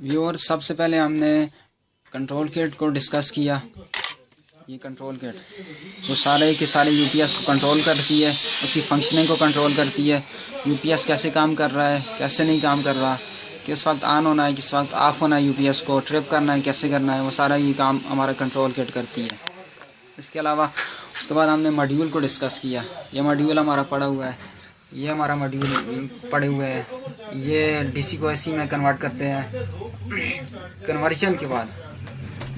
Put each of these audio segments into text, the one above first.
Viewer, सबसे पहले हमने कंट्रोल किट को डिस्कस किया। ये कंट्रोल किट वो सारे के सारे यूपीएस को कंट्रोल करती है, उसकी फंक्शनिंग को कंट्रोल करती है। यूपीएस कैसे काम कर रहा है, कैसे नहीं काम कर रहा, किस वक्त ऑन होना है, किस वक्त ऑफ होना है, यूपीएस को ट्रिप करना है, कैसे करना है, वो सारा ये काम हमारा कंट्रोल किट करती है। इसके अलावा उसके बाद हमने मॉड्यूल को डिस्कस किया। ये मॉड्यूल हमारा पड़ा हुआ है, ये हमारा मॉड्यूल पड़े हुए हैं। ये डीसी को एसी में कन्वर्ट करते हैं। कन्वर्जन के बाद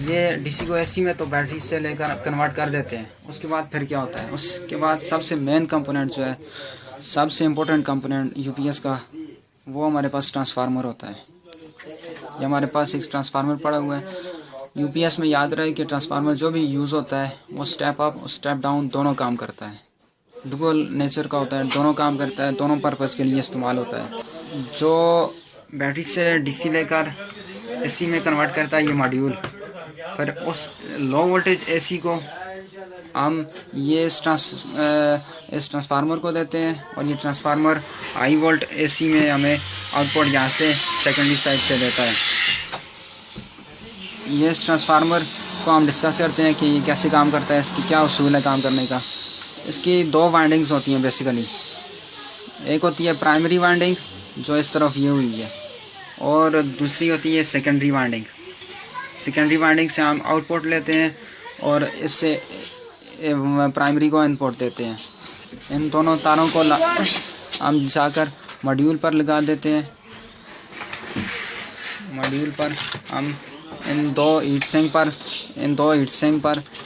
ये डीसी को एसी में तो बैटरी से लेकर कन्वर्ट कर देते हैं। उसके बाद फिर क्या होता है, उसके बाद सबसे मेन कंपोनेंट जो है, सबसे इम्पोर्टेंट कंपोनेंट यूपीएस का, वो हमारे पास ट्रांसफार्मर होता है। ये हमारे पास एक ट्रांसफार्मर पड़ा हुआ है। यूपीएस में याद रहे कि ट्रांसफार्मर जो भी यूज़ होता है वो स्टेप अप स्टेप डाउन दोनों काम करता है। डुअल नेचर का होता है, दोनों काम करता है, दोनों पर्पज़ के लिए इस्तेमाल होता है। जो बैटरी से डीसी लेकर एसी में कन्वर्ट करता है ये मॉड्यूल, फिर उस लो वोल्टेज एसी को हम ये इस ट्रांसफार्मर को देते हैं, और ये ट्रांसफार्मर हाई वोल्ट एसी में हमें आउटपुट यहाँ से सेकेंडरी साइड से देता है। ये इस ट्रांसफार्मर को हम डिस्कस करते हैं कि ये कैसे काम करता है, इसकी क्या उसूल है काम करने का। इसकी दो वाइंडिंग्स होती हैं बेसिकली। एक होती है प्राइमरी वाइंडिंग जो इस तरफ ये हुई है, और दूसरी होती है सेकेंडरी वाइंडिंग। सेकेंडरी वाइंडिंग से हम आउटपुट लेते हैं और इससे प्राइमरी को इनपुट देते हैं। इन दोनों तारों को हम जाकर मॉड्यूल पर लगा देते हैं। मॉड्यूल पर हम इन दो हीट सिंक पर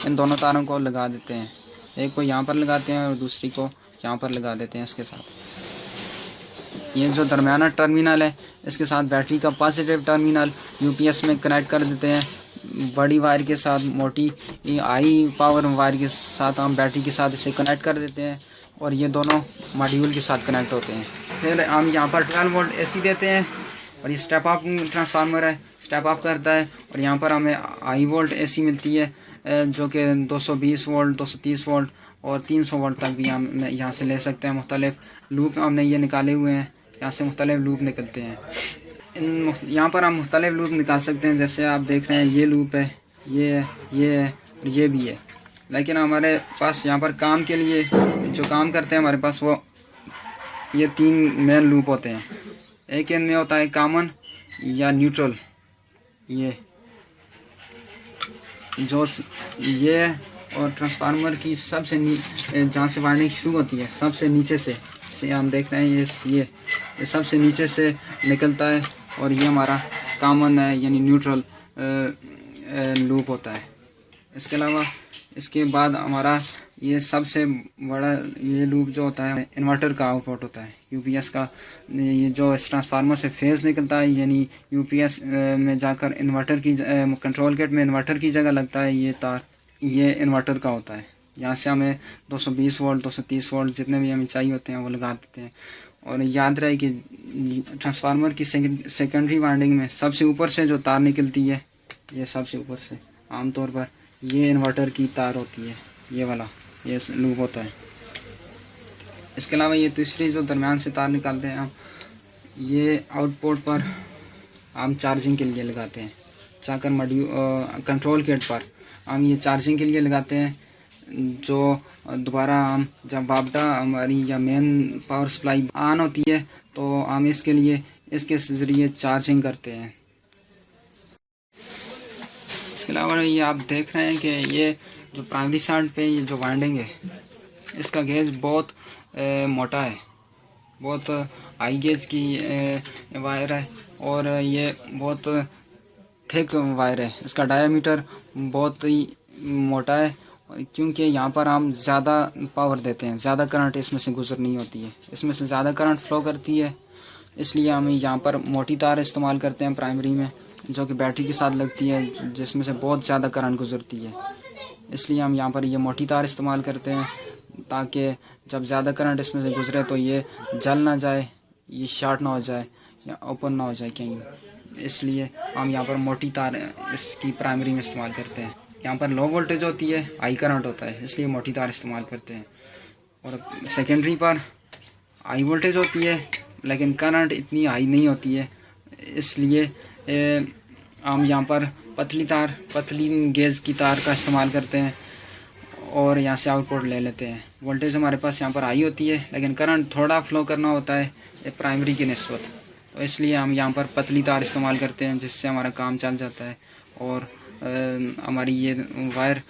इन दोनों तारों को लगा देते हैं। एक को यहाँ पर लगाते हैं और दूसरी को यहाँ पर लगा देते हैं इसके साथ। ये जो दरमियाना टर्मिनल है, इसके साथ बैटरी का पॉजिटिव टर्मिनल यूपीएस में कनेक्ट कर देते हैं। बड़ी वायर के साथ, मोटी हाई पावर वायर के साथ हम बैटरी के साथ इसे कनेक्ट कर देते हैं, और ये दोनों मॉड्यूल के साथ कनेक्ट होते हैं। फिर हम यहाँ पर 12 वोल्ट एसी देते हैं, और ये स्टेप अप ट्रांसफार्मर है, स्टेप अप करता है। और यहाँ पर हमें हाई वोल्ट एसी मिलती है जो कि 220 वोल्ट, 230 वोल्ट और 300 वोल्ट तक भी हम यहाँ से ले सकते हैं। मुख्तलिफ लूप हमने ये निकाले हुए हैं, यहाँ से मुख्तलिफ लूप निकलते हैं। यहाँ पर हम मुख्तलिफ लूप निकाल सकते हैं। जैसे आप देख रहे हैं ये लूप है, ये है और ये भी है। लेकिन हमारे पास यहाँ पर काम के लिए जो काम करते हैं हमारे पास, वो ये 3 मेन लूप होते हैं। एक इनमें होता है कॉमन या न्यूट्रल, ये जो ये और ट्रांसफार्मर की सबसे जहाँ से वायरिंग शुरू होती है, सबसे नीचे से हम देख रहे हैं ये सबसे नीचे से निकलता है, और ये हमारा कॉमन है यानी न्यूट्रल लूप होता है। इसके अलावा इसके बाद हमारा ये सबसे बड़ा ये लूप जो होता है इन्वर्टर का आउटपुट होता है यूपीएस का। ये जो इस ट्रांसफार्मर से फेज निकलता है, यानी यूपीएस में जाकर इन्वर्टर की कंट्रोल किट में इन्वर्टर की जगह लगता है ये तार, ये इन्वर्टर का होता है। यहाँ से हमें 220 वोल्ट, 230 वोल्ट जितने भी हमें चाहिए होते हैं वो लगा देते हैं। और याद रहे कि ट्रांसफार्मर की सेकेंडरी वाइंडिंग में सबसे ऊपर से जो तार निकलती है, ये सबसे ऊपर से आमतौर पर ये इन्वर्टर की तार होती है, ये वाला ये लूप होता है। इसके अलावा ये तीसरी जो दरमियान से तार निकालते हैं हम, ये आउटपुट पर हम चार्जिंग के लिए लगाते हैं। जाकर कंट्रोल किट पर हम ये चार्जिंग के लिए लगाते हैं, जो दोबारा हम जब वापडा हमारी या मेन पावर सप्लाई ऑन होती है तो हम इसके ज़रिए चार्जिंग करते हैं। इसके अलावा ये आप देख रहे हैं कि ये जो प्राइमरी साइड पे ये जो वाइंडिंग है, इसका गेज बहुत मोटा है, बहुत हाई गेज की वायर है, और ये बहुत थिक वायर है। इसका डायामीटर बहुत ही मोटा है, क्योंकि यहाँ पर हम ज़्यादा पावर देते हैं, ज़्यादा करंट इसमें से गुजर नहीं होती है, इसमें से ज़्यादा करंट फ्लो करती है। इसलिए हम यहाँ पर मोटी तार इस्तेमाल करते हैं प्राइमरी में, जो कि बैटरी के साथ लगती है, जिसमें से बहुत ज़्यादा करंट गुजरती है। इसलिए हम यहाँ पर ये मोटी तार इस्तेमाल करते हैं, ताकि जब ज़्यादा करंट इसमें से गुजरे तो ये जल ना जाए, ये शॉर्ट ना हो जाए या ओपन ना हो जाए कहीं। इसलिए हम यहाँ पर मोटी तार इसकी प्राइमरी में इस्तेमाल करते हैं। यहाँ पर लो वोल्टेज होती है, हाई करंट होता है, इसलिए मोटी तार इस्तेमाल करते हैं। और सेकेंडरी पर हाई वोल्टेज होती है लेकिन करंट इतनी हाई नहीं होती है, इसलिए हम यहाँ पर पतली गेज की तार का इस्तेमाल करते हैं और यहाँ से आउटपुट ले लेते हैं। वोल्टेज हमारे पास यहाँ पर हाई होती है, लेकिन करंट थोड़ा फ्लो करना होता है प्राइमरी की निस्बत, तो इसलिए हम यहाँ पर पतली तार इस्तेमाल करते हैं, जिससे हमारा काम चल जाता है और हमारी ये वायर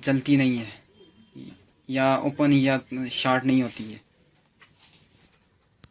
जलती नहीं है या ओपन या शॉर्ट नहीं होती है।